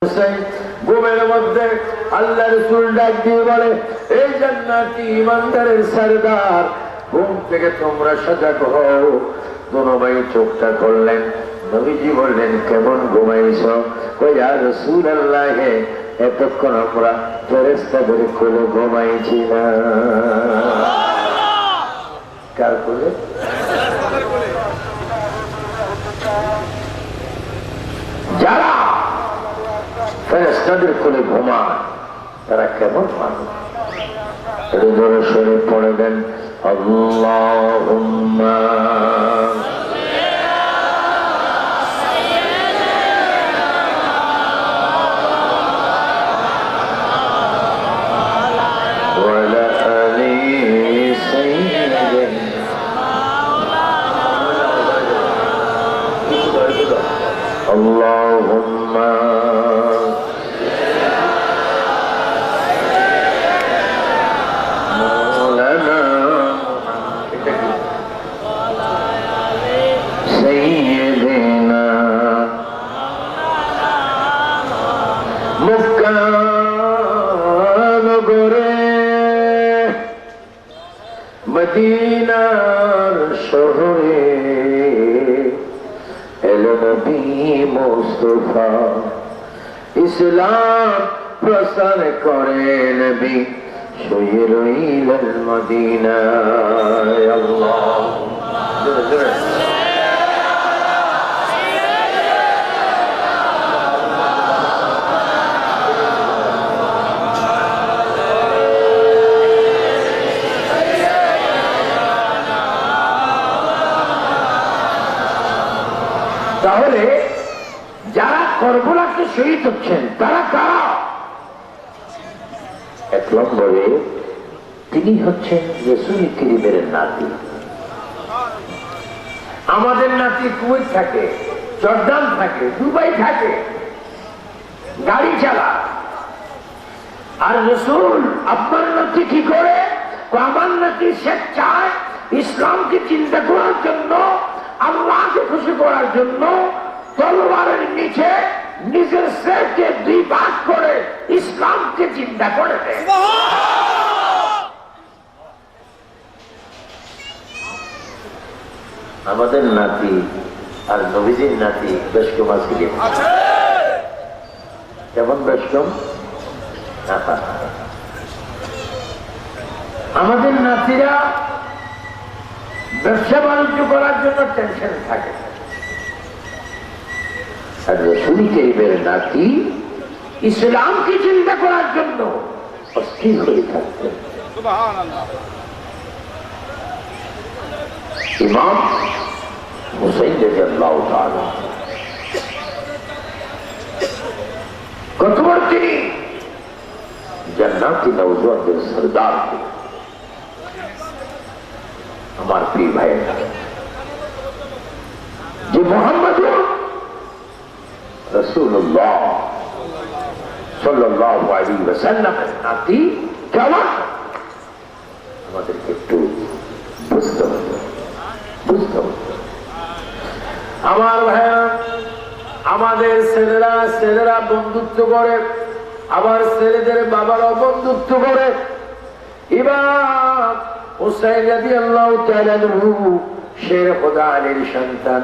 ঘুমের মধ্যে আল্লাহ রাসূল ডাক দিয়ে বলে, এই জান্নাতি ইমানদারের সরদার, ঘুম থেকে তোমরা সজাগ হও। দোনো ভাই চোখটা করলেন। নবীজি বললেন, কেমন ঘুমাইছ? কই ইয়া রাসূলুল্লাহ, এতক্ষণ আমরা ফেরেশতাদের কোলে ঘুমাইছি না। কার কোলে? যারা ফেরেশতাদের কোলে ঘুমায় তারা কেমন মানুষ? হৃদয় শরীফ পড়ে দেন, আল্লাহুম্মা ওয়ালা আলি সাইয়্যিদিনা আল্লাহুম্মা মদিনার শহরে এলো নবী মুস্তাফা, ইসলাম প্রচার করে নবী শুয়ে রইলেন মদিনায়। আল্লাহুম্মা তাহলে যারা করবলাকে শহীদ হচ্ছেন তারা কারা? এক নম্বরে তিনি হচ্ছেন রাসূল কারীমের নাতি। আমাদের নাতি কুয়েত থাকে, জর্দান থাকে, দুবাই থাকে, গাড়ি চালা। আর রাসূল আপনার নাতি কি করে? আমার নাতি সে চায় ইসলামকে চিন্তা করার জন্য, আল্লাহকে খুশি করার জন্য তলোয়ারের নিচে নিজের শেরকে দুই ভাগ করে ইসলামকে চিন্তা করে দেয়। আমাদের নাতি আর নবীজির নাতি বেশ কম আছে। কেমন বেশ কম? আমাদের নাতিরা ব্যবসা বাণিজ্য করার জন্য টেনশন থাকে, আর রাসূল কারীমের নাতি ইসলামকে চিন্তা করার জন্য অস্থির হয়ে থাকতে। ইমাম হুসাইন রাদিয়াল্লাহু তাআলা কতবার তিনি জান্নাতি নওজওয়ানদের সরদার। আমার প্রিয় ভাইয়েরা, যে মুহাম্মদুর রাসূলুল্লাহ সাল্লাল্লাহু আলাইহি ওয়াসাল্লামের নাতি কেমন আমাদেরকে একটু বুঝতে হবে। আমার ভাইয়া, আমাদের ছেলেরা বন্ধুত্ব করে, আবার ছেলেদের বাবারাও বন্ধুত্ব করে। ইমাম হুসাইন রাদিয়াল্লাহু তাআলা আনহু শের খোদা আলীর সন্তান,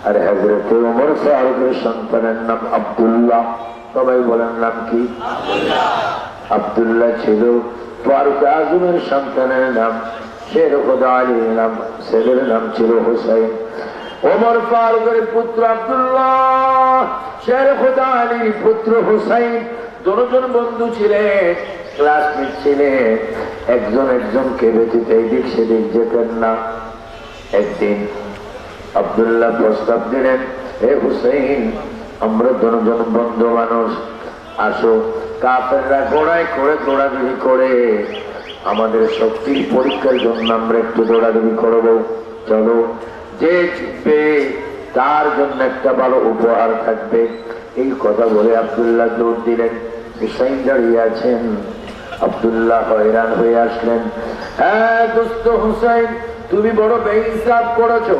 আর হযরত ওমর ফারুকের সন্তানের নাম আব্দুল্লাহ। সবাই বলেন নাম কি? আব্দুল্লাহ ছিল। ফারুক আজমের সন্তানের নাম শের খোদা আলীর নাম, ছেলের নাম ছিল হুসাইন। ওমর ফারুকের পুত্র আব্দুল্লাহ, শের খোদা আলীর পুত্র হুসাইন, দুজন বন্ধু ছিলেন, ক্লাসমেট ছিলেন। একজনকে ব্যতীত এদিক সেদিক যেতেন না। একদিন আব্দুল্লাহ প্রস্তাব দিলেন, হে হুসাইন, আমরা দুজন বন্ধু মানুষ, আসো কাফেররা ঘোড়ায় করে দৌড়াদৌড়ি করে, আমাদের শক্তির পরীক্ষার জন্য আমরা একটু দৌড়াদৌড়ি করবো। চলো, যে জিতবে তার জন্য একটা ভালো উপহার থাকবে। এই কথা বলে আব্দুল্লাহ দৌড় দিলেন। হুসাইন দাঁড়িয়ে আছেন। আব্দুল্লাহ হয়রান হয়ে আসলেন। হ্যাঁ দোস্ত হুসাইন, তুমি বড় বেইনসাফ করেছো,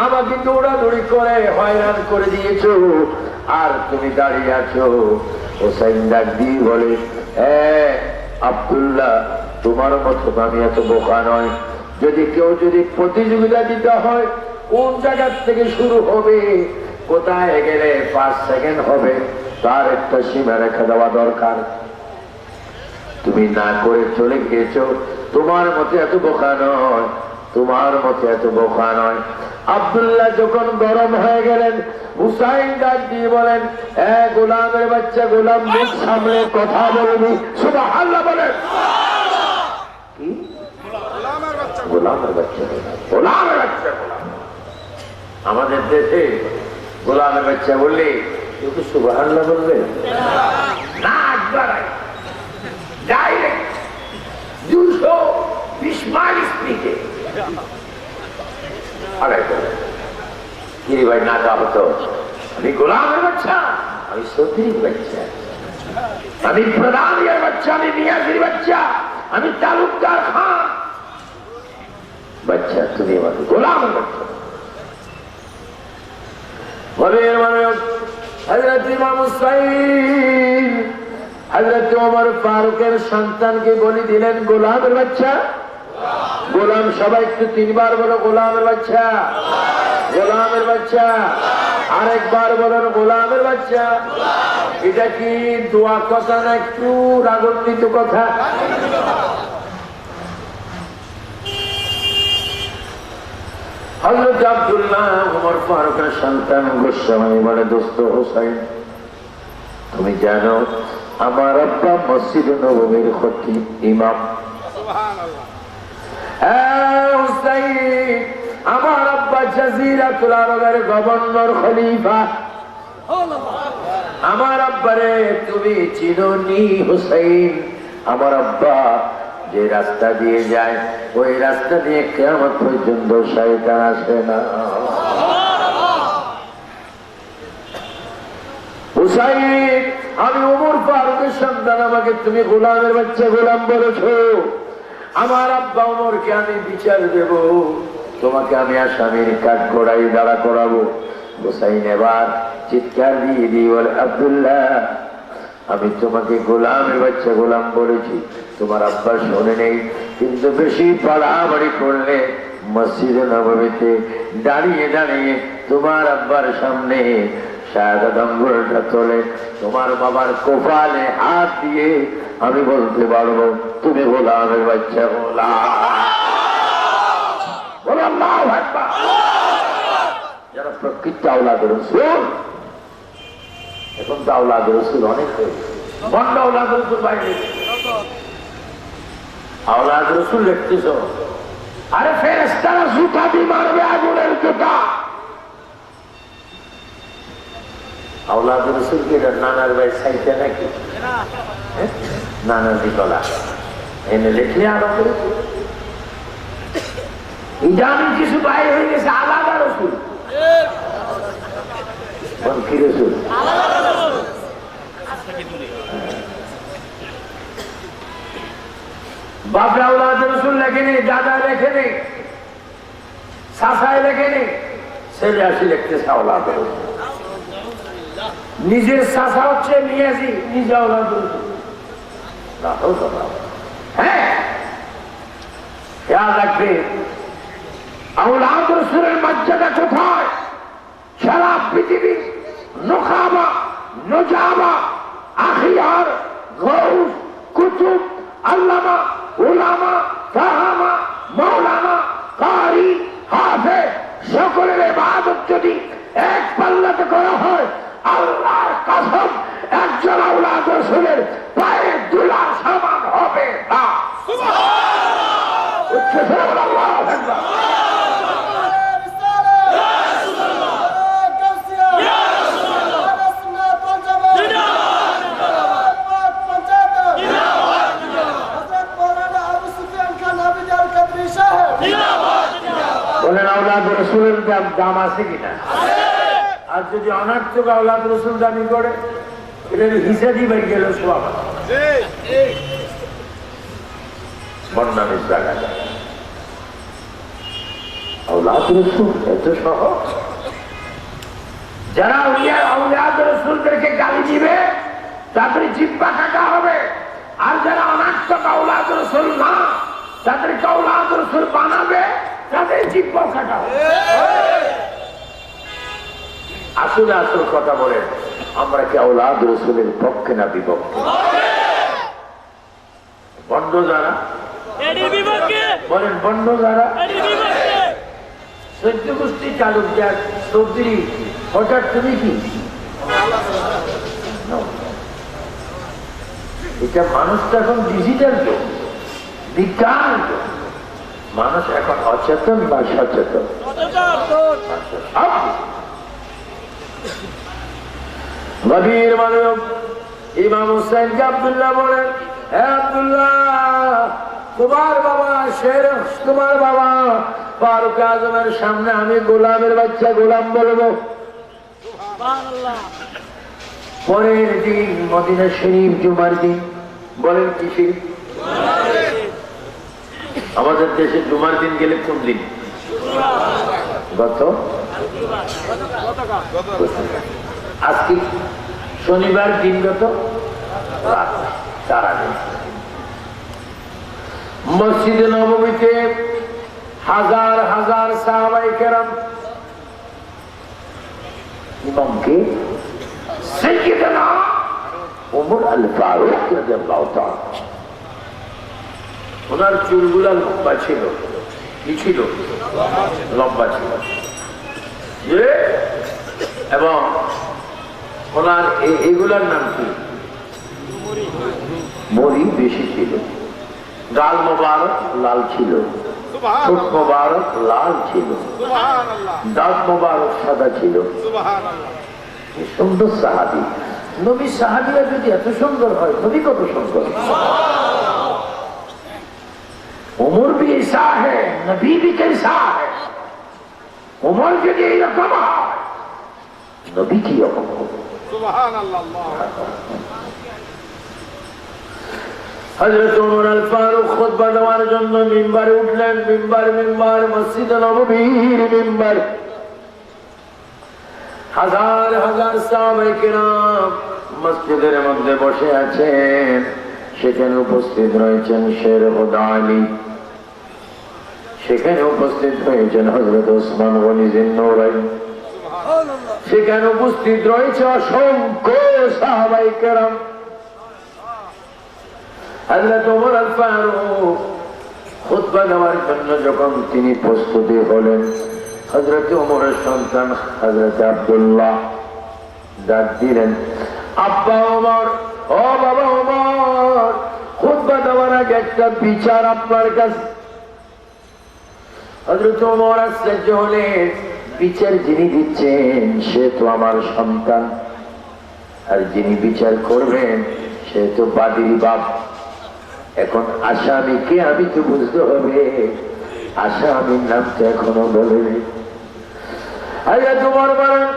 আমাকে দৌড়াদৌড়ি করে হয়রান করে দিয়েছো। আর তুমি দাঁড়িয়ে আছো। হোসাইন ডাক দিয়ে বলে, আব্দুল্লাহ, তোমার মতো আমি এত বোকা নয়। যদি কেউ যদি প্রতিযোগিতা দিতে হয় কোন জায়গা থেকে শুরু হবে, কোথায় গেলে 5 সেকেন্ড হবে, তার একটা সীমা রেখে দেওয়া দরকার। তুমি না করে চলে গিয়েছো। তোমার মতো এত বোকা নয়, তোমার মতো এত বোকা নয়। আব্দুল্লাহ যখন গরম হয়ে গেলেন, হুসাইন ডাক দিয়ে বলেন, গোলামের বাচ্চা, গোলাম মুখ সামনে কথা বলবি, সুবহানাল্লাহ বলেন। কি গোলামের বাচ্চা, গোলামের বাচ্চা, গোলামের বাচ্চা, গোলাম। আমাদের দেশে গোলামের বাচ্চা বললে কেউ কি সুবহানাল্লাহ বলবে? না, একবার ডাইরেক্ট 220 মাইল স্পিডে ভাই না তা হতো। আমি গোলামের বাচ্চা, আমি সৌধুরীর বাচ্চা, আমি প্রধানের বাচ্চা, আমি মিয়াজির বাচ্চা, আমি তালুকদার খান বাচ্চা, তুমি আমার গোলামের বাচ্চা। বলে হযরত ইমাম হুসাইন হযরত ওমর ফারুকের সন্তানকে বলে দিলেন গোলামের বাচ্চা। গোলাম সবাই একটু 3 বার বলো, গোলামের বাচ্চা, গোলামের বাচ্চা। আরেকবার বলেন গোলামের বাচ্চা। এটা কি দোয়া কথা না একটু রাগান্বিত কথা? হযরত আব্দুল্লাহ ওমর ফারুকের সন্তান গোস্বামী বলে, দোস্ত হোসাইন, তুমি জানো আমার আব্বা মসজিদ নববীর খতিব ইমাম। হুসাইন, আমার আব্বা জাজিরাতুল আরবের গভর্নর খলিফা। আমার আব্বারে তুমি চিনোনি হুসাইন? আমার আব্বা যে রাস্তা দিয়ে যায় ওই রাস্তা দিয়ে কিয়ামত পর্যন্ত শয়তান আসে না। হুসাইন, আমি ওমর ফারুকের সন্তান, আমাকে তুমি গোলামের বাচ্চা, গোলাম বলেছো। আমার আব্বা ওমরকে আমি বিচার দেব, তোমাকে আমি আসামির কাঠ গড়াই দাঁড়া করাবো। হুসাইন এবার চিৎকার দিয়ে দিয়ে বলে, আব্দুল্লাহ, আমি তোমাকে গোলামের বাচ্চা, গোলাম বলেছি, তোমার আব্বা শোনে নেই, কিন্তু বেশি বাড়াবাড়ি করলে মসজিদে নববীতে দাঁড়িয়ে দাঁড়িয়ে তোমার আব্বার সামনে শাহাদাত আঙ্গুলটা তোলে, তোমার বাবার কপালে হাত দিয়ে আমি বলতে পারবো তুমি গোলামের বাচ্চা, গোলাম। বলো আল্লাহু আকবার। যারা প্রকৃত আওলাদ রাসূল, এখন তো আওলাদ রাসূল অনেক হয়েছে, বন্ড আওলাদ রাসূল বাইরে, আওলাদ রাসূল লিখতেছ, আরে ফেরেশতারা জুতা দিয়ে মারবে, আগুনের জুতা। আওলাদ রাসূলকে নানার ভাই সাইতে নাকি? নানার দিকলা এনে লিখলে আরো ইজানি কিছু বাইরে হয়ে গেছে, আলাদা রাসূল। কি রাসূল? বাপ আওলাদ রাসূল লেখেনি, দাদা লেখেনি, চাচাই লেখেনি, ছেলে আসি লিখতেছে আওলাদ রাসূল। নিজের চাচা হচ্ছে নিয়াজি, নিজে আওলাদ রাসূল। হ্যাঁ, খেয়াল রাখবে আওলাদ রাসূলের মর্যাদা কোথায়? সারা পৃথিবী নোখাবা, নোজাবা, আখিয়ার, গৌস, কুতুব, আল্লামা, উলামা, ফাহামা, মাওলানা, কারি, হাফেজ সকলের ইবাদত যদি এক পাল্লাতে করা হয়, আল্লাহর কসম একজন আওলাদ রাসূলের পায়ে ধুলা সমান হবে না। সুবহানাল্লাহ। উচ্চ স্বরে বলো আল্লাহু আকবার। বলেন আওলাদ রাসূলের দাম আছে কিনা? আর যদি অনার্থক আওলাদ রাসূল দামি করে, এটা হিসাবই বের গেল সব বন্যামের জায়গা। আওলাদ রাসূল এত সহজ, যারা আউলিয়াদ রাসূলদেরকে গালি দিবে তাদের জিহ্বা কাটা হবে, আর যারা অনাত্মক আউলাদ রাসূল না তাদেরকে আউলাদ রাসূল বানাবে তাদের জিহ্বা কাটা হবে। আসলে আসল কথা বলেন, আমরা কি আউলাদ রাসূলের পক্ষে না বিপক্ষে? বন্ধ যারা বলেন, বন্ধ যারা সৈন্য গোষ্ঠী চালক যার সবজি হঠাৎ তুমি কি এটা? মানুষটা এখন ডিজিটাল যুগ, বিজ্ঞান যুগ। মানুষ এখন অচেতন বা সচেতন? গভীর মানব ইমাম হুসাইনকে আব্দুল্লাহ বলেন, হে আব্দুল্লাহ, তোমার বাবা শের, তোমার বাবা ফারুক আজমের সামনে আমি গোলামের বাচ্চা গোলাম বলবো। পরের দিন মদিনা শরীফ জুমার দিন, বলেন কি শরীফ? আমাদের দেশে জুমার দিন গেলে কোন দিন? গত আজকে শনিবার দিন, গত তারা মসজিদে নববীতে হাজার হাজার সাহাবায়ে কেরাম ইমামকে সাইয়্যিদনা ওমর আল ফারুক রাদিয়াল্লাহু তাআলা, ওনার চুলগুলা লম্বা ছিল, কি ছিল? লম্বা ছিল, এবং ওনার এগুলার নাম কি? মরি বেশি ছিল, গাল মোবারক লাল ছিল, ঠোঁট মোবারক লাল ছিল, দাঁত মোবারক সাদা ছিল। সুন্দর সাহাবী। নবী সাহাবীরা যদি এত সুন্দর হয়, নবী কত সুন্দর। उमर भी ऐसा है, नबी भी कैसा है। उमर যদি এইরকম হয়, নবী কি রকম হবে? সুবহানাল্লাহ। হযরত ওমর আল ফারুক খুতবা দেওয়ার জন্য মিম্বারে উঠলেন। মিম্বার মসজিদে নববীর মিম্বার। হাজার হাজার সাহাবায়ে কেরাম মসজিদের মধ্যে বসে আছেন। সেখানে উপস্থিত রয়েছেন শের খুদা আলী, সেখানে উপস্থিত হয়েছেন হযরত ওসমান গনি জিন্নৌরাইন, সেখানে উপস্থিত রয়েছে অসংখ্য সাহাবায়ে কেরাম। হযরত ওমর আল ফারুক খুতবা দেওয়ার জন্য যখন তিনি প্রস্তুতি হলেন, হযরত ওমরের সন্তান হযরত আব্দুল্লাহ ডাক দিলেন, আব্বা ওমর, ও বাবা ওমর, খুতবা দেওয়ার আগে একটা বিচার আপনার কাছে। হযরত ওমর আশ্চর্য হলেন, বিচার যিনি দিচ্ছেন সে তো আমার সন্তান, আর যিনি বিচার করবেন সে তো বাদীর বাপ। এখন আসামিকে আমি তো বুঝতে হবে, আসামির নাম তো এখনো বলেনি। হযরত ওমর বলেন,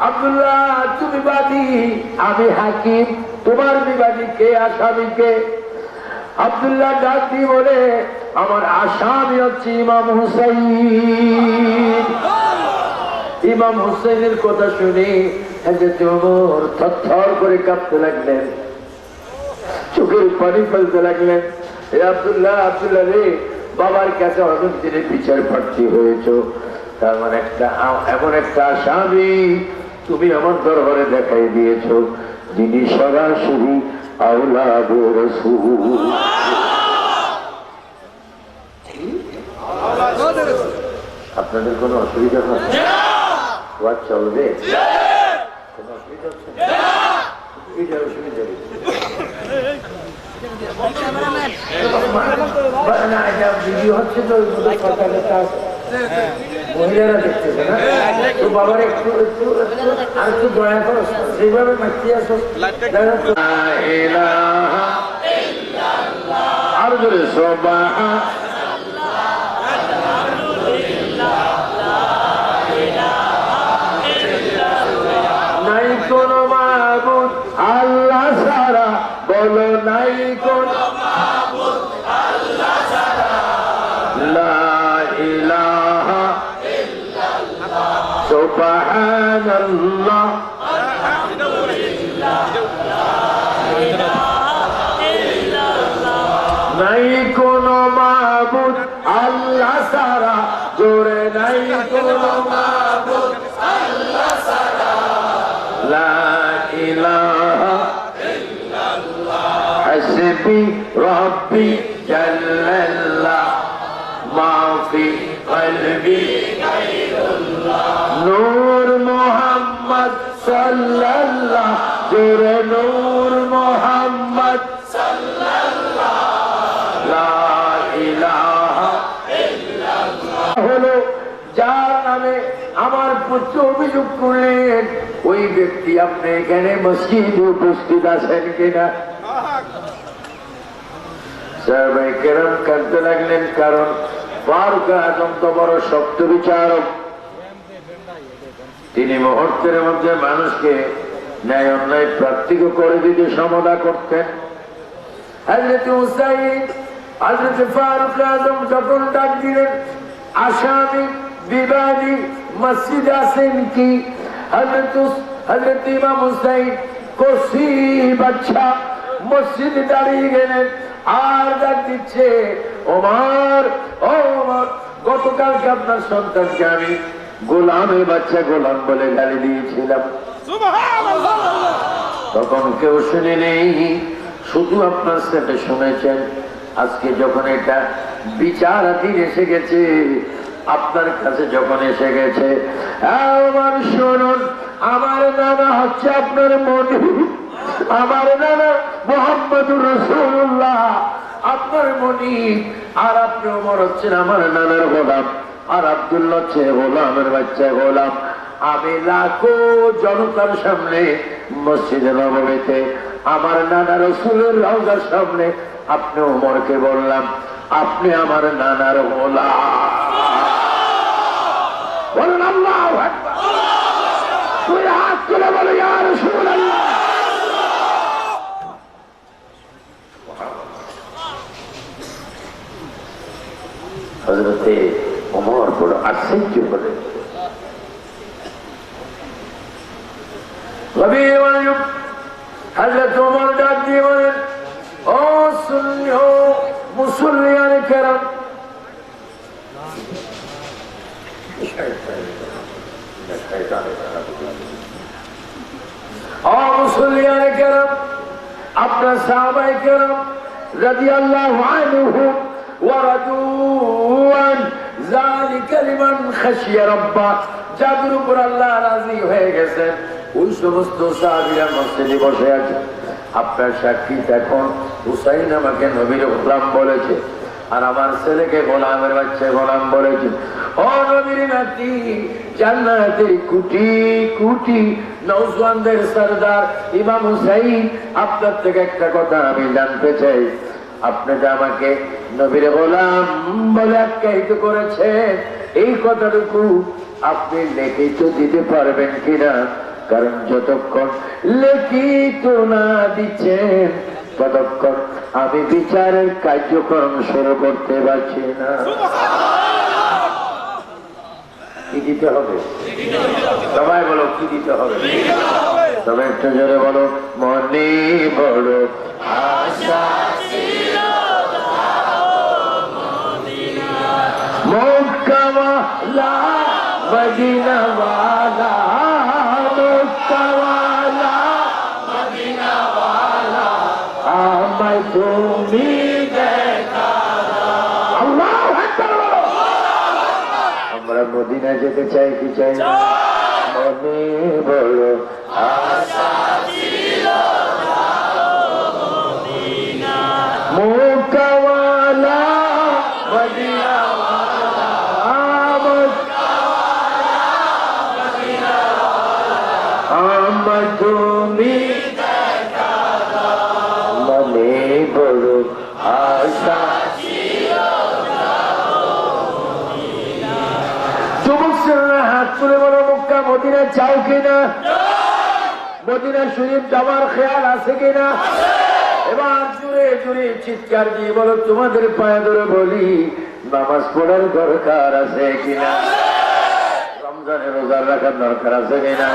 আব্দুল্লাহ তুমি বাদী, আমি হাকিম, তোমার বিবাদী কে, আসামি কে? আব্দুল্লাহ ডাক দিয়ে বলে, আমার আসামি হচ্ছে ইমাম হুসাইন। ইমাম হুসাইনের কথা শুনে হযরত ওমর থরথর করে কাঁপতে লাগলেন, চোখের পানি ফেলতে লাগলেন। হে আব্দুল্লাহ, আব্দুল্লাহ রে, বাবার কাছে অনেক দিনে বিচার প্রার্থী হয়েছ, তার মানে এমন একটা আসামি তুমি আমার দরবারে দেখাই দিয়েছ, যিনি সরাসরি আওলাদে রাসূল। আপনাদের কোনো অসুবিধা হয়? ওয়াজ চলবে? কোনো অসুবিধা হচ্ছে না? অসুবিধা না, এটা ভিডিও হচ্ছে তো সরকারের কাজ, মহিলারা দেখতেছে না তো। বাবার একটু একটু আর একটু দয়া করো, সেইভাবে মারতে আসো। আর জোরে সুবহান, নাই কোন মাবুদ আল্লাহ ছাড়া, বলো নাই কোন মাবুদ আল্লাহ ছাড়া, লা ইলাহা ইল্লাল্লাহ সুবহান ইল্লাল্লাহ নাই কোনো মাবুদ আল্লাহ ছাড়া, জোরে নাই কোনো মাবুদ আল্লাহ ছাড়া, লা ইলাহা ইল্লাল্লাহ হাসবি রব্বি জাল্লাল্লাহ মা ফি কলবি গায়রুল্লাহ নূর মুহাম্মদ সাল্লাল্লাহ, জোরে নূর মুহাম্মদ সাল্লাল্লাহ, লা ইলাহা ইল্লাল্লাহ। হলো যার নামে আমার পুত্র অভিযোগ করলেন, ওই ব্যক্তি আপনি এখানে মসজিদে উপস্থিত আছেন কিনা? সাহাবায়ে কেরাম কাঁদতে লাগলেন, কারণ ফারুক আজম তো বড় শক্ত বিচারক, তিনি মুহূর্তের মধ্যে মানুষকে ন্যায় অন্যায় প্রার্থিক করে দিতে সমদা করতেন। হযরত হুসাইন হযরত ফারুক আজম যখন ডাক দিলেন, আসামি বিবাদী মসজিদ আছেন কি? হযরত ইমাম হুসাইন কসি বাচ্চা মসজিদে দাঁড়িয়ে গেলেন আর ডাক দিচ্ছে, ওমর ও ওমর, গতকালকে আপনার সন্তানকে আমি গোলামের বাচ্চা গোলাম বলে গালি দিয়েছিলাম, তখন কেউ শুনে নেই, শুধু আপনার সাথে শুনেছেন। আজকে যখন এটা বিচারাধীন এসে গেছে, আপনার কাছে যখন এসে গেছে, আমার শুনুন, আমার নানা হচ্ছে আপনার মনি, আমার নানা মুহাম্মদুর রাসূলুল্লাহ, আপনার মনি, আর আপনি ওমর হচ্ছেন আমার নানার গোলাম, আর আব্দুল্লাহ হচ্ছে গোলামের বাচ্চা গোলাম। আমি লাখো জনতার সামনে মসজিদে নববীতে আমার নানা রাসূলের রওজার সামনে আপনি ওমরকে বললাম, আপনি আমার নানার গোলাম। বলুন আল্লাহু আকবার, তুই হাত তুলে বলো ইয়া রাসূলুল্লাহ। হযরতে ওমর বড় আশ্চর্য হলেন। হযরত ওমর ডাক দিয়ে বলেন, ও সুন্নি, ও মুসল্লিয়ানে কেরাম, ও মুসল্লিয়ানে কেরাম, আপনার সাহাবায়ে কেরাম রাদিয়াল্লাহু আনহুম ওয়া রাদু আন যালিকা লিমান খাশিয়া রাব্বা, যাদের উপর আল্লাহ রাজি হয়ে গেছেন, ওই সমস্ত সাহাবীরা মসজিদে বসে আছে। আপনার সাক্ষী এখন হুসাইন আমাকে নবীর গোলাম বলেছে, আর আমার ছেলেকে গোলামের বাচ্চা গোলাম বলেছে। ও নবীর নাতি, জান্নাতের কোটি কোটি নওজওয়ানদের সরদার ইমাম হুসাইন, আপনার থেকে একটা কথা আমি জানতে চাই, আপনি যে আমাকে নবীর গোলাম বলে আখ্যায়িত করেছেন, এই কথাটুকু আপনি লিখিত দিতে পারবেন কিনা? কারণ যতক্ষণ লিখিত না দিচ্ছেন, ততক্ষণ আমি বিচারের কার্যক্রম শুরু করতে পারছি না। কি দিতে হবে? সবাই বলো, কি দিতে হবে? তবে একটু জোরে বলো, মনে বড় আশা ছিল মক্কাওয়ালা মদিনাওয়ালা, মক্কাওয়ালা মদিনাওয়ালা, আমায় তুমি দেখা দাও। আল্লাহু আকবার। আমরা মদিনা যেতে চাই কি চাই না? মনে বড় আশা ছিল মদিনা, মক্কাওয়ালা মদিনাওয়ালা, মক্কাওয়ালা মদিনাওয়ালা, আমায় তুমি দেখা দাও। মনে বড় আশা ছিল মদিনা। যুবক ছেলেরা হাত তুলে বলো, মক্কা মদিনা চাও কিনা? মদিনা শরীফ যাওয়ার খেয়াল আছে কিনা? এবার জুড়ে জুড়ে চিৎকার দিয়ে বলো, তোমাদের পায়ে ধরে বলি, নামাজ পড়ার দরকার আছে কিনা? রমজানের রোজা রাখার দরকার আছে কিনা?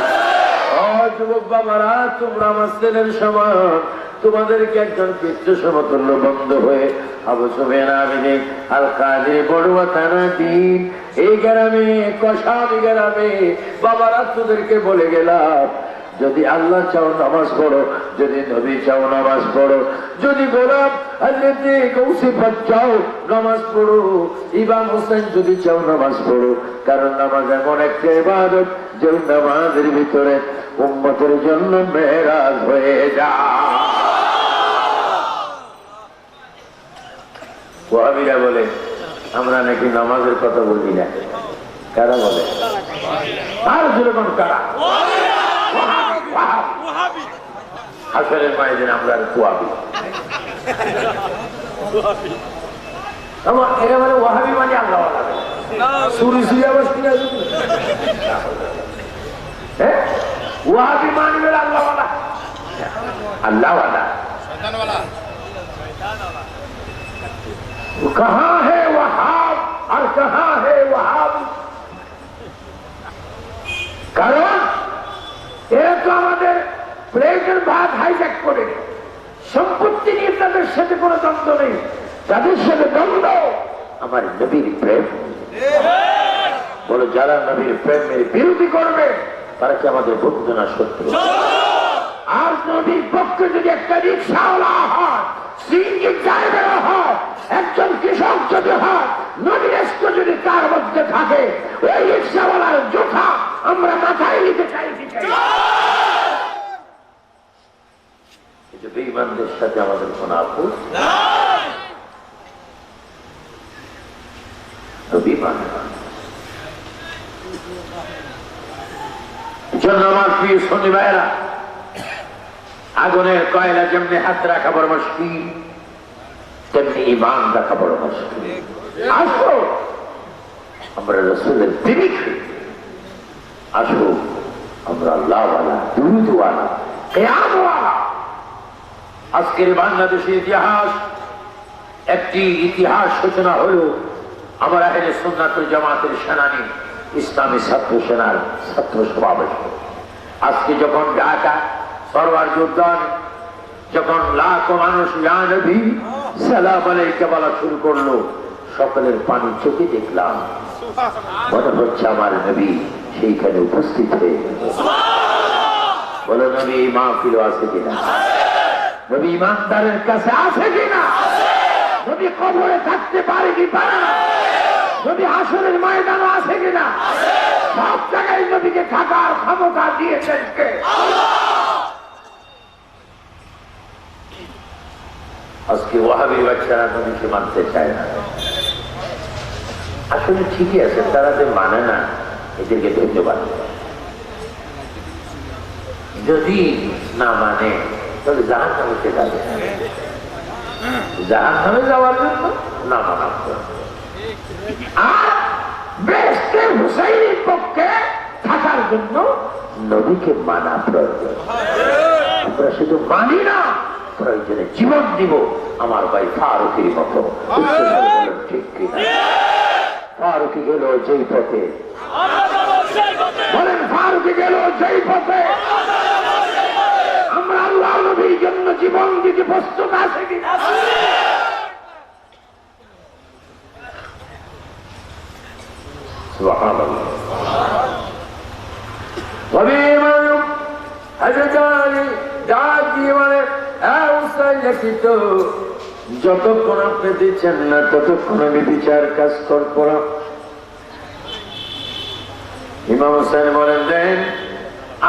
ও যুবক বাবারা, তোমরা আমার ছেলের সমান, তোমাদেরকে একজন পিতৃ সমতুল্য বন্ধু হয়ে আবু সুফিয়ান আমিনী আল কাদের বড়ুয়া থানা দিন এই গ্রামে কষামি গ্রামে বাবারা তোদেরকে বলে গেলাম, যদি আল্লাহ চাও নামাজ পড়ো, যদি নবী চাও নামাজ পড়ো, যদি গোলাম হযরতে গৌসে পাক চাও নামাজ পড়ো, ইমাম হোসেন যদি চাও নামাজ পড়ো। কারণ নামাজ এমন একটা ইবাদত যে নামাজের ভিতরে উম্মতের জন্য মেরাজ হয়ে যায়। ওয়াহাবীরা বলে আমরা নাকি নামাজের কথা বলি না। কারা বলে? আর যেরকম কারা? হাসরের ময়দানে আমরা ওয়াহাবী। এরা মানে ওয়াহাবী মানে আল্লাহ সুরি সুরি আওয়াজ কিনা ওয়াহাবী মানবে আল্লাহ আল্লাহ कहां है वहाब और कहां है वहाब? কারণ এরা তো আমাদের প্লেটের ভাগ হাইজ্যাক করে, সম্পত্তি নিয়ে তাদের সাথে কোনো দ্বন্দ্ব নেই, তাদের সাথে দ্বন্দ্ব আমার নবীর প্রেম। বলো যারা নবীর প্রেমের বিরোধী করবে তারা কি আমাদের বন্ধু না শত্রু? আর নবীর পক্ষে যদি একটা রিক্সাওয়ালা হয়, সিএনজি ড্রাইভার হয়, একজন কৃষক যদি হয়, নবীর ইশক যদি তার মধ্যে থাকে, ওই রিক্সাওয়ালার জোঠা আমরা মাথায় নিতে চাই। বেঈমানদের সাথে আমাদের কোন আপোষ নবী মানে না। জন্য আমার প্রিয় সুন্নি ভাইয়েরা, আগুনের কয়লা যেমনি হাত রাখা বড় মুশকিল, তেমনি ঈমান রাখা বড় মুশকিল। আসো আমরা রাসূলের প্রেমিক হই, আসো আমরা আল্লাহওয়ালা, দুরূদওয়ালা, কিয়ামওয়ালা। আজকের বাংলাদেশের ইতিহাস একটি ইতিহাস সূচনা হলো আমার আহলে সুন্নাত ওয়াল জামাতের সেনানী ইসলামী ছাত্র সেনার ছাত্র সমাবেশ। আজকে যখন ঢাকা সরওয়ার উদ্যান যখন লাখো মানুষ ইয়া নবী সালাম আলাইকা বলা শুরু করলো, সকলের পানি চোখে দেখলাম, মনে হচ্ছে আমার নবী সেইখানে উপস্থিত হয়ে গেল। বলো নবী মাহফিল আছে কিনা? নবী ইমানদারের কাছে আছে কিনা? নবী কবরে থাকতে পারে কি পারে না? নবী হাসরের ময়দানে আছে কিনা? সব জায়গায় নবীকে থাকার ক্ষমতা দিয়েছেন কে? আজকে ওয়াহাবী বাচ্চারা নবীকে মানতে চায় না। আসলে ঠিকই আছে, তারা যে মানে না এদেরকে ধন্যবাদ। যদি না মানে তাহলে জাহান্নামে যাবে, জাহান্নামে যাওয়ার জন্য না মানা। আর বেহেশতে হুসাইনের পক্ষে থাকার জন্য নবীকে মানা প্রয়োজন। আমরা শুধু মানি না, প্রয়োজনে জীবন দিব আমার ভাই ফারুকের মতো। ঠিক কিনা? ফারুকি গেল যেই পথে, বলেন ফারুকি গেল যেই পথে, আমরা আল্লাহ নবীর জন্য জীবন দিতে প্রস্তুত আছে কিনা? সুবহানাল্লাহ। যতক্ষণ আপনি দিচ্ছেন না ততক্ষণ আমি বিচার কাজ করব না। ইমাম হোসেন বলেন দেন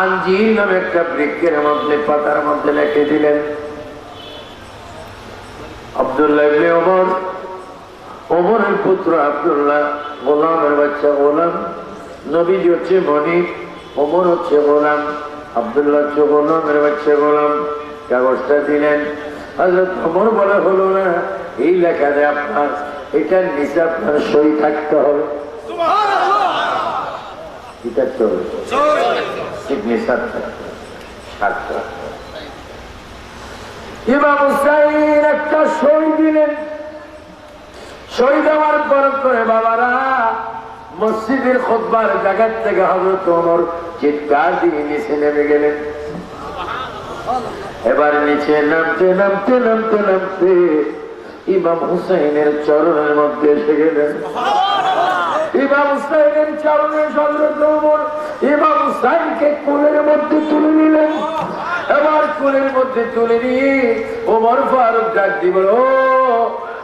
আঞ্জির নামে একটা বৃক্ষের মধ্যে পাতার মধ্যে লিখে দিলেন আব্দুল্লাহ ইবনে ওমর, ওমরের পুত্র আব্দুল্লাহ, গোলামের বাচ্চা গোলাম, নবীজি হচ্ছে মনিব, ওমর হচ্ছে গোলাম, আব্দুল্লাহ হচ্ছে গোলামের বাচ্চা গোলাম। কাগজটা দিলেন, হযরত ওমর বলে হলো না, এই লেখাতে আপনার এটার নিচে আপনার সই থাকতে হবে। ইমাম হুসাইন একটা সই দিলেন। সই দেওয়ার পর করে বাবারা মসজিদের খুতবার জায়গা থেকে হযরত ওমর চিৎকার দিয়ে নিচে নেমে গেলেন। এবার নিচে নামতে নামতে নামতে নামতে ইমাম হুসাইনের চরণের মধ্যে এসে গেলেন। ইমাম হুসাইনের চরণে হযরত ওমর ইমাম হুসাইনকে কোলের মধ্যে তুলে নিলেন। এবার কোলের মধ্যে তুলে নিয়ে ওমর ফারুক ডাক দিয়ে বলল, ও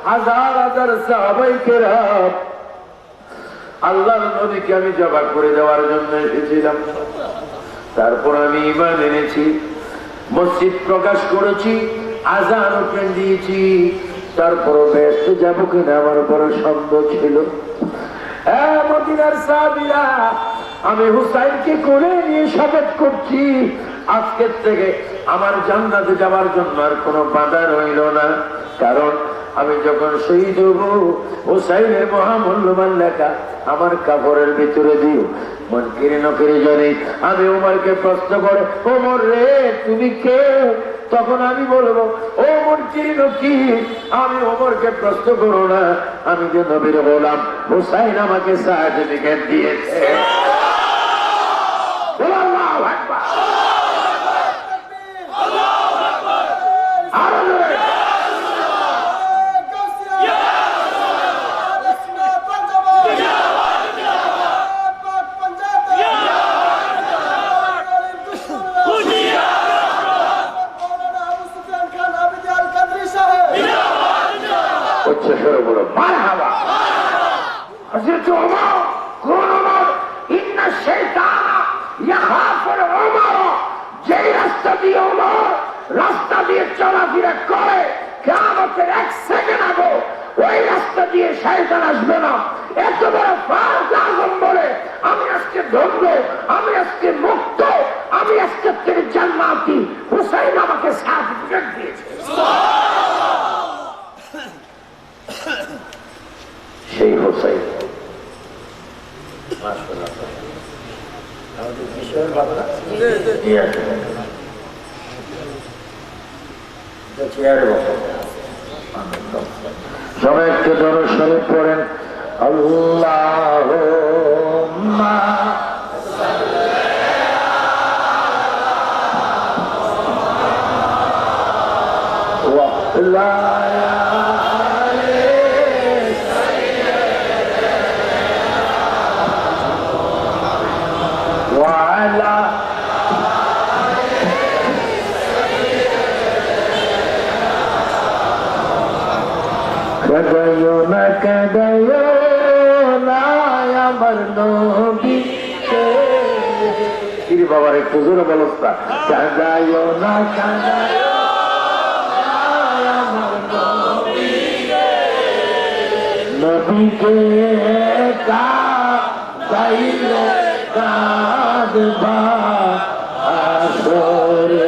হাজার হাজার সাহাবায়ে কেরাম, আল্লাহর নবীকে আমি জবাই করে দেওয়ার জন্য এসেছিলাম, তারপর আমি ঈমান এনেছি, মসজিদ প্রকাশ করেছি, আযান ওপেন দিয়েছি, তারপরও ব্যস্ত যাবো কিনা আমার বড় সন্দেহ ছিল। মদিনার সাহাবীরা, আমি হুসাইনকে কোলে নিয়ে শপথ করছি, আজকের থেকে আমার জান্নাতে যাওয়ার জন্য আর কোনো বাধা রইল না। কারণ আমি যখন শহীদ হব, হুসাইনের মহামূল্যবান লেখা আমার কাপড়ের ভিতরে দিও। মন কিরে নকিরে জানি আমি ওমরকে প্রশ্ন করে, ওমর রে তুমি কে? তখন আমি বলবো, ও মন কিরে নকি, আমি ওমরকে প্রশ্ন করো না, আমি যে নবীর গোলাম, হুসাইন আমাকে সার্টিফিকেট দিয়েছে। আল্লাহু আকবার, আল্লাহু আকবার, আরো জোরে। রাস্তা দিয়ে চলাফেরা করে কিয়ামতের এক সেকেন্ড আগে ওই রাস্তা দিয়ে শয়তান আসবে না। এত বড় ফারুক আযম বলে আমি আজকে ধন্য, আমি আজকে মুক্ত, আমি আজকে থেকে জান্নাতি। হুসাইন আমাকে সার্টিফিকেট দিয়েছে। সেই হুসাইন সবাই একটু দরুদ শরীফ পড়েন, আল্লাহুম্মা ওয়া কাদায়ো না আমার নবীকে। কিরে বাবার একটু জোরে বলস্তা, কাদায়ো না আমার নবীকে, কাদাইলে কাঁদবা আসরে।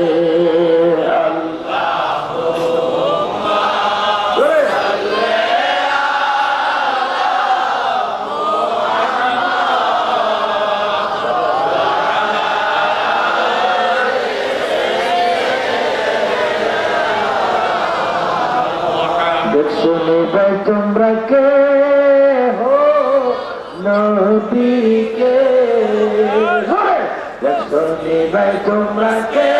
শুনে ভাই তোমরা কে হো নবীকে, শুনে ভাই তোমরা কে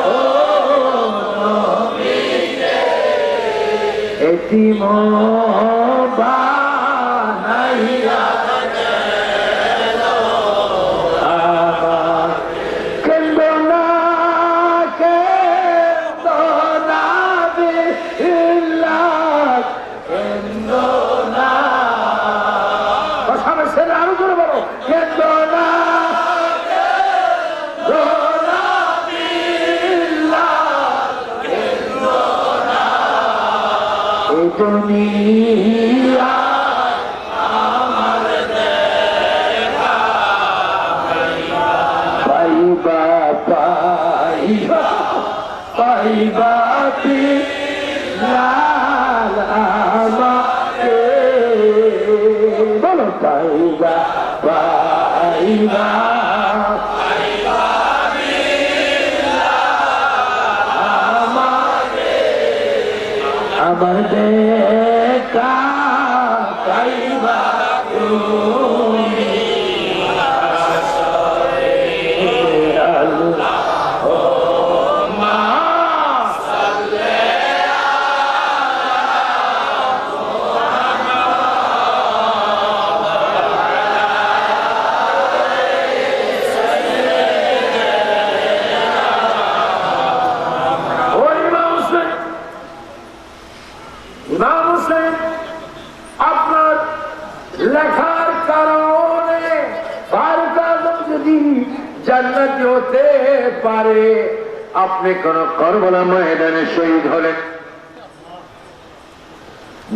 হো নবীকে, এতিম বানাইয়া দুনিয়া আমার দেখা পাইবা পাইবা পাইবা লাল আমাকে, বলো পাইবা পাইবা আমার দেখা পাইবা লেখার কারণে ফারুক আজম যদি জান্নাতি হতে পারে, আপনি কোন কারবালা ময়দানে শহীদ হলেন,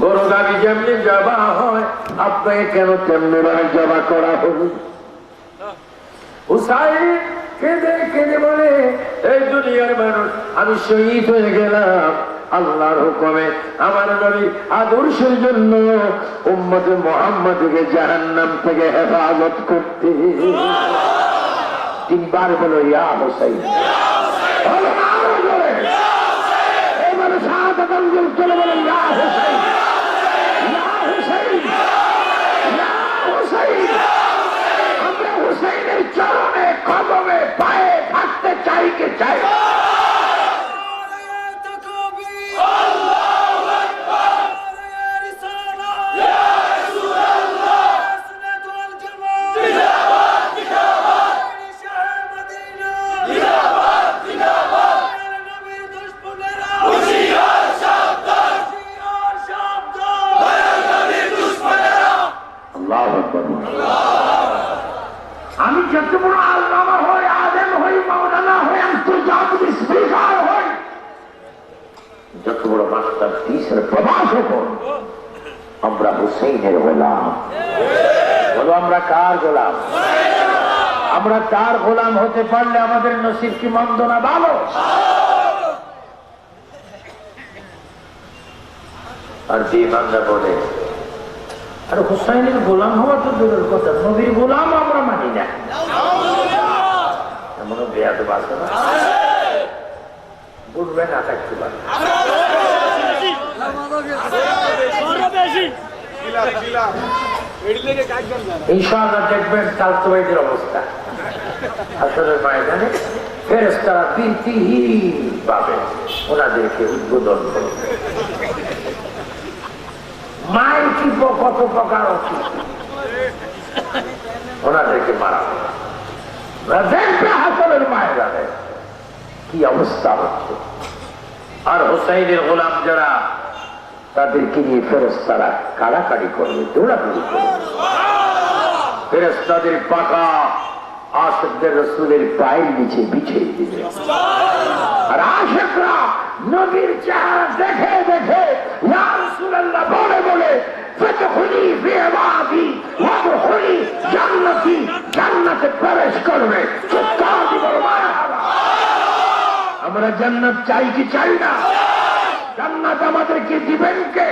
গরু গাবি যেমনি জবা হয় আপনাকে কেন তেমনি ভাবে জবা করা হবে? হুসাইন কেঁদে কেঁদে বলে, এই দুনিয়ার মানুষ, আমি শহীদ হয়ে গেলাম আল্লাহর হুকুমে আমার নবী আদর্শের জন্য উম্মতে মুহাম্মদকে জাহান্নাম থেকে হেফাজত করতে। তিনবার বলো ইয়া হুসাইন, এবারে শাহাদাত আঙ্গুল তুলে বলেন ইয়া হুসাইন, ইয়া হুসাইন, ইয়া হুসাইন। আমরা হুসাইনের চরণে কদমে পায়ে থাকতে চাই কে চাই? আমি যত বড় আল্লামা হই, আলেম হই, মাওলানা হই, আন্তর্জাতিক স্পিকার হই, যত বড় মাস্টার পিসের প্রভাষক হই, আমরা হুসাইনের গোলাম। বলো আমরা কার গোলাম? আমরা তার গোলাম হতে পারলে আমাদের নসিব কি মন্দ না ভালো? আর যে বান্দা বলে আর হুসাইনের গোলাম হওয়া তো দূরের কথা, নবীর গোলাম আমরা মানি না, এমনও বেয়াদব আছে না? বুঝবে না থাকতে পারে। ইনশাআল্লাহ দেখবেন চালতোবাইদের অবস্থা আসলে ময়দানে ফেরেশতারা তিনটিহীন ভাবে ওনাদেরকে উদ্বোধন করবে। মায়ের কি কত প্রকার আছে, ওনাদেরকে মারা হবে। দেখবে হাসরের ময়দানে কি অবস্থা হচ্ছে। আর হুসাইনের গোলাম যারা, তাদেরকে নিয়ে ফেরেশতারা কাড়াকাড়ি করবে, দৌড়াদৌড়ি করবে। ফেরেশতাদের পাকা আশিকদের রাসূলের পায়ের নিচে বিছিয়ে দিবে। আর আশিকরা নবীর চেহারা দেখে দেখে ইয়া রাসূলুল্লাহ বলে বলে ফাদখুলি ফি ইবাদি ওয়াদখুলি জান্নাতি, জান্নাতে প্রবেশ করবে। চিৎকার দিয়ে বলো মারহাবা। আমরা জান্নাত চাই কি চাই না? জান্নাত আমাদেরকে দিবেন কে?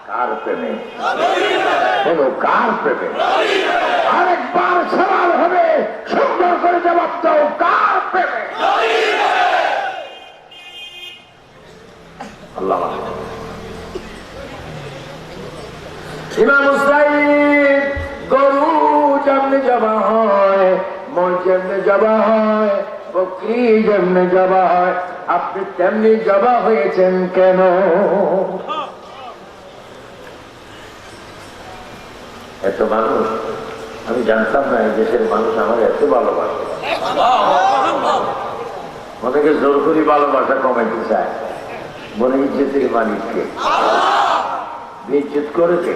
কার প্রেমে? বলো কার প্রেমে? আরেকবার সওয়াল হবে, সুন্দর করে জবাব দাও, কার প্রেমে? আল্লাহ। ইমাম হুসাইন গরু যেমনি জবা হয়, মোষ যেমনি জবা হয়, বকরি যেমনি জবা হয়, আপনি তেমনি জবা হয়েছেন কেন? এত মানুষ, আমি জানতাম না এই দেশের মানুষ আমার এত ভালোবাসে। অনেকে জোর করে ভালোবাসা কমাইতে চায়, বলে ইজ্জতের মালিককে ইজ্জত করেছে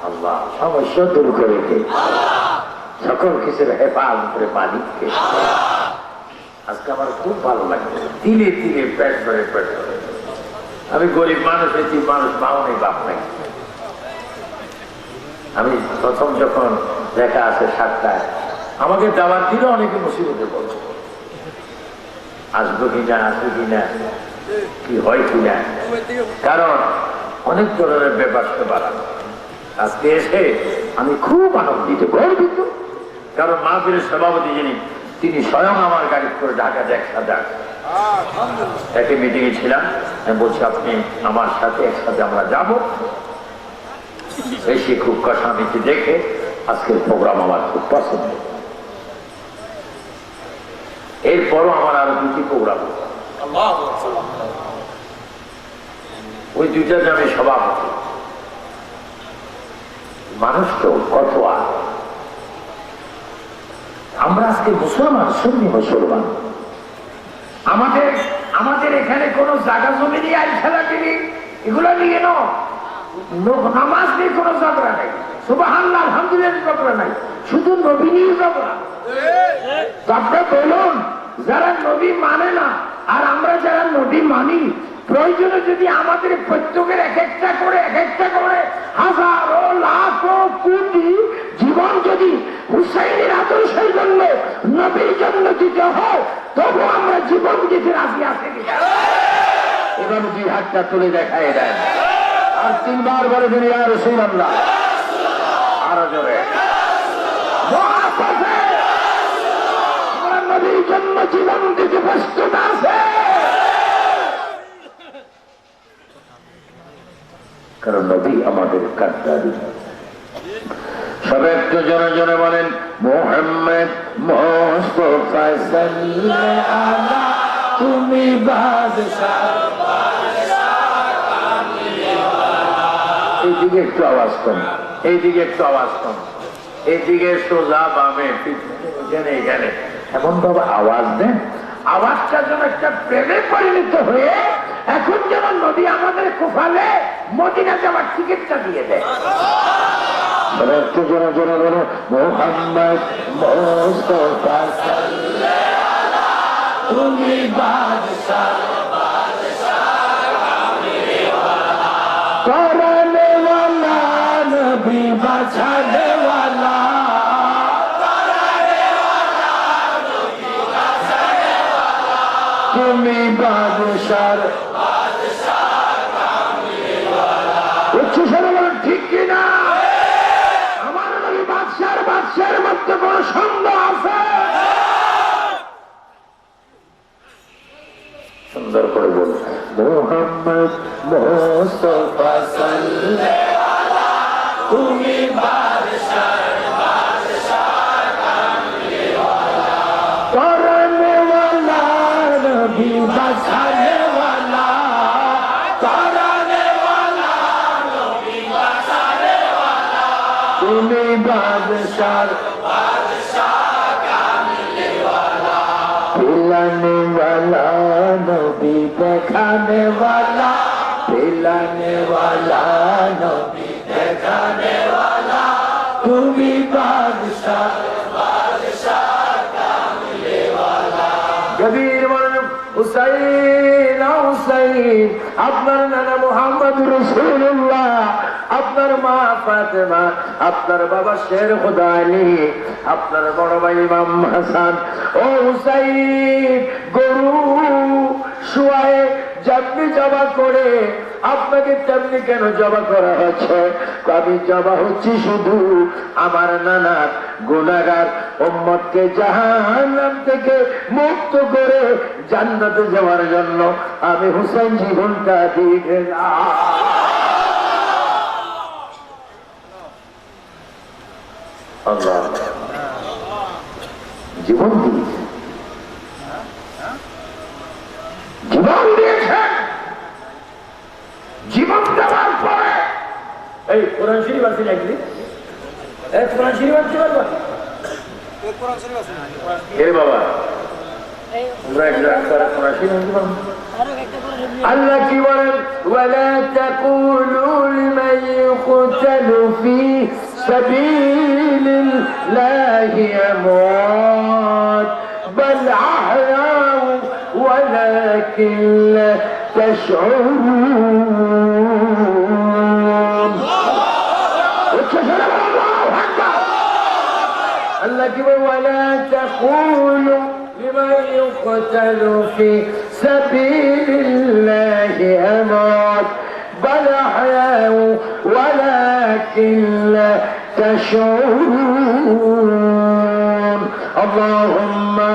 আল্লাহ, সমস্যা দূর করেছে সকল কিছুর হেফাজতের মালিককে। আজকে আমার খুব ভালো লাগে, তিলে তিলে পেট ধরে পেট ধরে। আমি গরিব মানুষ, এটি মানুষ পাও নেই, বাপ নাই। আমি প্রথম যখন দেখা আছে 7টায়, আমাকে দাওয়াত দিলে অনেকে মুসিবতে বলছে, আসবো কিনা, আসবো কিনা, কি হয় কিনা, কারণ অনেক ধরনের ব্যাপার বাড়ানো। আজকে এসে আমি খুব আনন্দিত, গর্বিত, কারণ মাহফিলের সভাপতি যিনি, তিনি স্বয়ং আমার গাড়ি করে ঢাকাতে একসাথে একটি মিটিংয়ে ছিলাম। আমি বলছি আপনি আমার সাথে একসাথে আমরা যাব। এই শিক্ষক স্বামীকে দেখে আজকের প্রোগ্রাম আমার খুব পছন্দ। এরপরও আমার আরো দুটি প্রোগ্রাম, ওই দুইটা আমি সভাপতি। মানুষ তো কত আর, আমরা আজকে মুসলমান, সুন্নি মুসলমান। আমাদের এখানে কোন জায়গা জমি নিয়ে আই খেলা টিভি এগুলো নিয়ে নামাজ নিয়ে কোনো ঝগড়া নাই, সুবহানাল্লাহ আলহামদুলিল্লাহ ঝগড়া নাই, শুধু নবী নিয়ে ঝগড়া। আপনারা বলুন, যারা নবী মানে না আর আমরা যারা নবী মানি, প্রয়োজনে যদি আমাদের প্রত্যেকের এক একটা করে হাজারো লাখো কোটি জীবন যদি হুসাইনের আদর্শের জন্য, নবীর জন্য দিতে হয়, তবু আমরা জীবন দিতে রাজি আছি কিনা? এবার দুই হাতটা তুলে দেখায় দেন আর তিনবার বলে দিন ইয়া রাসূলুল্লাহ, আরো জোরে আমরা নবীর জন্য জীবন দিতে প্রস্তুত আছে। কারণ নবী আমাদের কাদ্দারি। সবাই একটু জনে জনে বলেন মুহাম্মদ মুস্তাফা সাল্লাল্লাহু আলা, তুমি বাদশাহ। এইদিকে একটু আওয়াজ কম, এইদিকে একটু আওয়াজ কম, এইদিকে সোজা বামে এখানে এখানে এমন ভাবে আওয়াজ দেন, আওয়াজটা যেন একটা প্রেমে পরিণত হয়ে এখন যেন নদী আমাদের কোফালে মদিনা যাওয়ার টিকিটটা দিয়ে দেয়। একটু জোরে জোরে বলো মুহাম্মদ মুস্তাফা সাল্লাল্লাহু আলা, তুমি বাদশাহ करने वाला नबी बचाने वाला, तुम्ही बादशाह उच्च স্বরে বলেন ঠিক কিনা? আমার নবী বাদশার মধ্যে কোন সন্দেহ আছে? সুন্দর করে বলুন মুহাম্মদ মুস্তাফা সাল্লাল্লাহু আলা, তুমি বাদশাহ কামলি ওয়ালা, করনে ওয়ালা নবী বাঁচানে ওয়ালা, করনে ওয়ালা নবী বাঁচানে ওয়ালা, তুমি বাদশাহ पिलाने वाला नबी दिखाने वाला, पिलाने वाला नबी दिखाने वाला, तुम्ही बादशाह कामले वाला। कबीर बोलो হুসাইন হুসাইন, আপনার নানা মুহাম্মদ রাসূলুল্লাহ, আপনার মা ফাতেমা, আপনার বাবা শের খোদা আলী, আপনার বড় ভাই ইমাম হাসান। ও হুসাইন, গরু শুয়ায়ে যেমনি জবা করে আপনাকে তেমনি কেন জবা করা হচ্ছে? আমি জবা হচ্ছি শুধু আমার নানার গুনাহগার উম্মতকে জাহান্নাম থেকে মুক্ত করে জান্নাতে যাওয়ার জন্য আমি হুসাইন জীবনটা দিয়ে গেলাম। আল্লাহ জীবন দিয়েছে, জীবন দিয়েছেন। জীবন দেওয়ার পরে এই কোরআন শরীফ আছে নাকি? কোরআন শরীফ আছে বাবা, এ বাবা আল্লাহ কি বলেন? ওয়ালা তাকুলু লিমান ইউকতালু ফি সাবিলিল্লাহি আমওয়াত বাল আহয়াউ ওয়ালাকিন লা তাশউরুন। আল্লাহ কি বলেন? ওয়ালা তাকুলু লিমান ইউকতালু ফি সাবিলিল্লাহি আমওয়াত বাল আহয়াউ ওয়ালাকিন লা তাশউরুন। আল্লাহুম্মা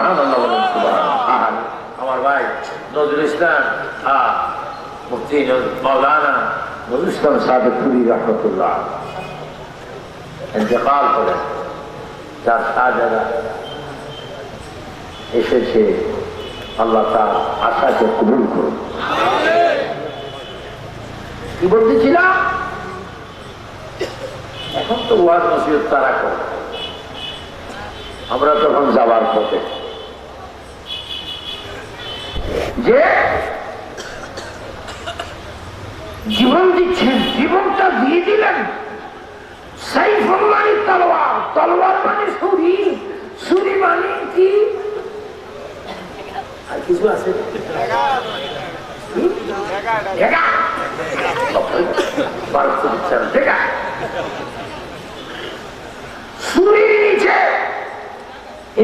সুবহানাল্লাহ বলেন সুবহানাল্লাহ। আমার ভাই নজরুল ইসলাম মুফতি মাওলানা নজরুল ইসলাম সাদেকপুরি রহমতুল্লাহ ইন্তেকাল করেন। তার শাহজাদা এসেছে, আল্লাহ তার আশাকে কবুল করুন। কি বলতেছিলাম, এখন তো ওয়াজ নসিহত তারা করে, আমরা তখন যাবার পথে যে জীবন দিচ্ছেন, জীবনটা দিয়ে দিলেন। সাইফুল্লাহ তলোয়ার, তলোয়ার মানে ছুরি, ছুরি মানে কি আর কিছু আছে? ছুরির নিচে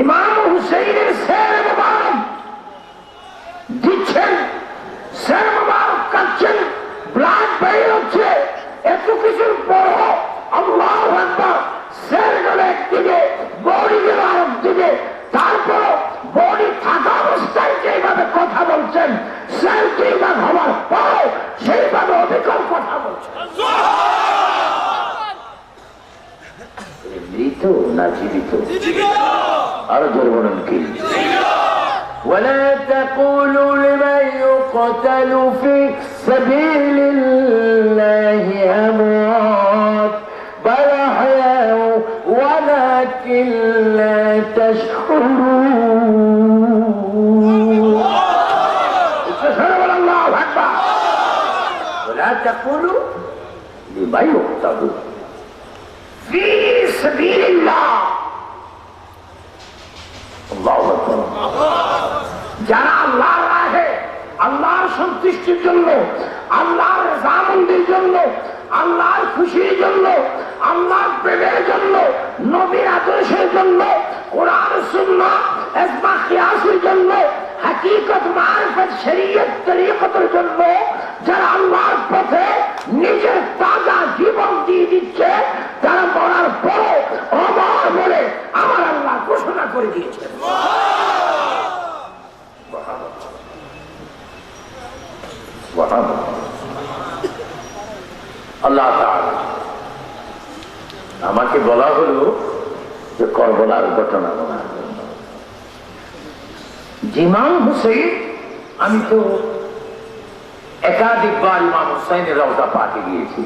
ইমাম হুসাইনের শের মুবারক দিচ্ছেন, শের মুবারক কাটছেন, ব্লাড বের হচ্ছে। এত কিছুর পরও আল্লাহু আকবার, শের গেল একদিকে, বডি গেল আরেকদিকে, তারপরও বডি থাকা অবস্থায় যেভাবে কথা বলছেন, শের দুইবার হওয়ার পরও সেইভাবে অবিকল কথা বলছেন। মৃত না জীবিত? আরো জোর বলুন কি? ولا تقولوا لمن يقتل في سبيل الله أموات بل أحياء ولكن لا تشعرون. الله أكبر. ولا تقولوا لمن يقتل في سبيل الله. আল্লাহু আকবার। যারা আল্লাহর রাহে, আল্লাহর সন্তুষ্টির জন্য, আল্লাহর রাজামন্দির জন্য, আল্লাহর খুশির জন্য, আল্লাহর প্রেমের জন্য, নবীর আদর্শের জন্য, কোরআন সুন্নাহ ইজমা কিয়াসের জন্য, হাকিকত মারিফত শরীয়ত তরিকতের জন্য যারা আল্লাহর পথে নিজের তাজা জীবন দিয়ে দিচ্ছে, তারা মরার পরে অমর বলে আমার আল্লাহ ঘোষণা করে দিয়েছেন। আল্লাহ তাআলা আমাকে বলা হলো যে করবলার ঘটনা বলা। ইমাম হুসাইন, আমি তো একাধিকবার ইমাম হুসাইনের রওজা পাকে গিয়েছি।